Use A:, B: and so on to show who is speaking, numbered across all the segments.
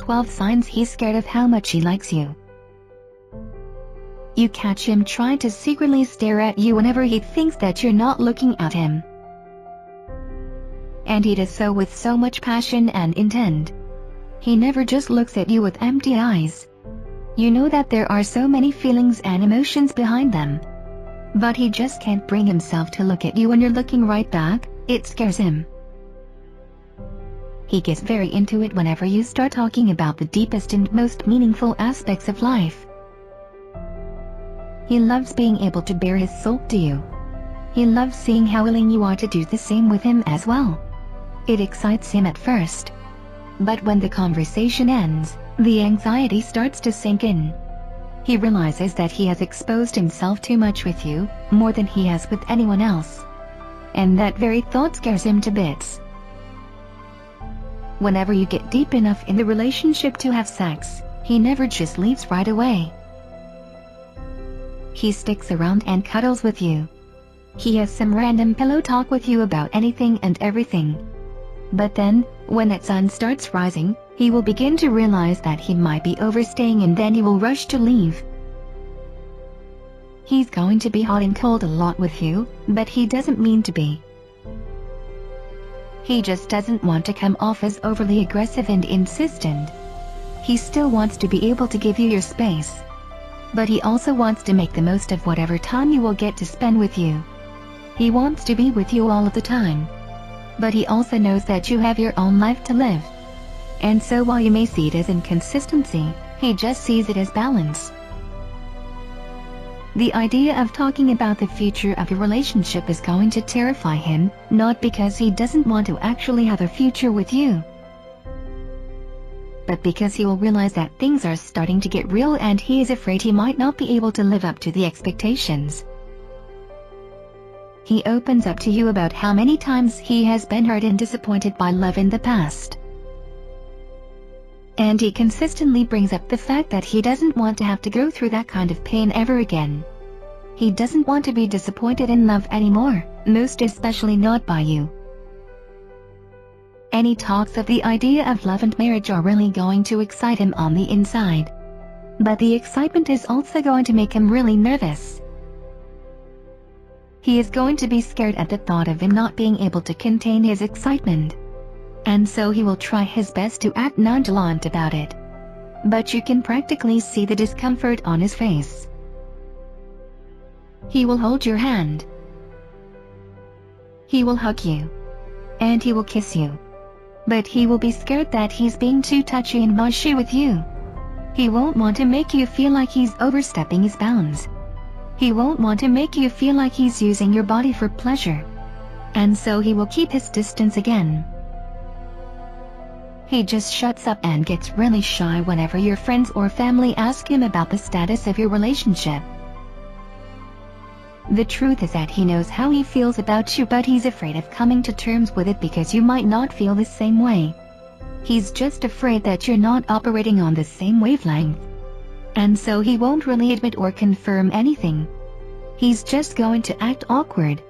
A: 12 signs he's scared of how much he likes you. You catch him trying to secretly stare at you whenever he thinks that you're not looking at him. And he does so with so much passion and intent. He never just looks at you with empty eyes. You know that there are so many feelings and emotions behind them. But he just can't bring himself to look at you when you're looking right back. It scares him. He gets very into it whenever you start talking about the deepest and most meaningful aspects of life. He loves being able to bare his soul to you. He loves seeing how willing you are to do the same with him as well. It excites him at first. But when the conversation ends, the anxiety starts to sink in. He realizes that he has exposed himself too much with you, more than he has with anyone else. And that very thought scares him to bits. Whenever you get deep enough in the relationship to have sex, he never just leaves right away. He sticks around and cuddles with you. He has some random pillow talk with you about anything and everything. But then, when the sun starts rising, he will begin to realize that he might be overstaying, and then he will rush to leave. He's going to be hot and cold a lot with you, but he doesn't mean to be. He just doesn't want to come off as overly aggressive and insistent. He still wants to be able to give you your space. But he also wants to make the most of whatever time you will get to spend with you. He wants to be with you all of the time. But he also knows that you have your own life to live. And so while you may see it as inconsistency, he just sees it as balance. The idea of talking about the future of your relationship is going to terrify him, not because he doesn't want to actually have a future with you, but because he will realize that things are starting to get real, and he is afraid he might not be able to live up to the expectations. He opens up to you about how many times he has been hurt and disappointed by love in the past. And he consistently brings up the fact that he doesn't want to have to go through that kind of pain ever again. He doesn't want to be disappointed in love anymore, most especially not by you. Any talks of the idea of love and marriage are really going to excite him on the inside. But the excitement is also going to make him really nervous. He is going to be scared at the thought of him not being able to contain his excitement. And so he will try his best to act nonchalant about it. But you can practically see the discomfort on his face. He will hold your hand. He will hug you. And he will kiss you. But he will be scared that he's being too touchy and mushy with you. He won't want to make you feel like he's overstepping his bounds. He won't want to make you feel like he's using your body for pleasure. And so he will keep his distance again. He just shuts up and gets really shy whenever your friends or family ask him about the status of your relationship. The truth is that he knows how he feels about you, but he's afraid of coming to terms with it because you might not feel the same way. He's just afraid that you're not operating on the same wavelength. And so he won't really admit or confirm anything. He's just going to act awkward.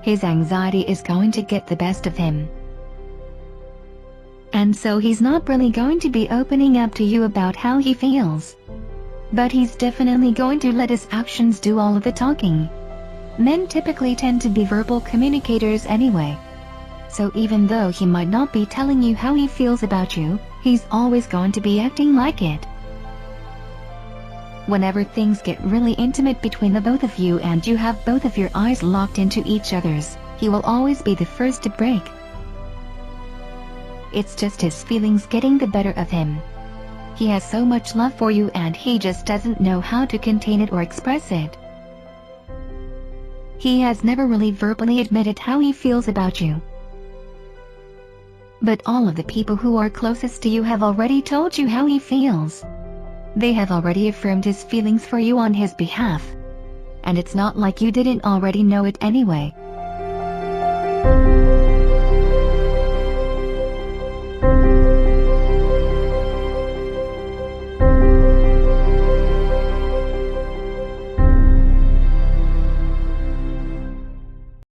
A: His anxiety is going to get the best of him. And so he's not really going to be opening up to you about how he feels. But he's definitely going to let his actions do all of the talking. Men typically tend to be verbal communicators anyway. So even though he might not be telling you how he feels about you, he's always going to be acting like it. Whenever things get really intimate between the both of you and you have both of your eyes locked into each other's, he will always be the first to break. It's just his feelings getting the better of him. He has so much love for you and he just doesn't know how to contain it or express it. He has never really verbally admitted how he feels about you. But all of the people who are closest to you have already told you how he feels. They have already affirmed his feelings for you on his behalf. And it's not like you didn't already know it anyway.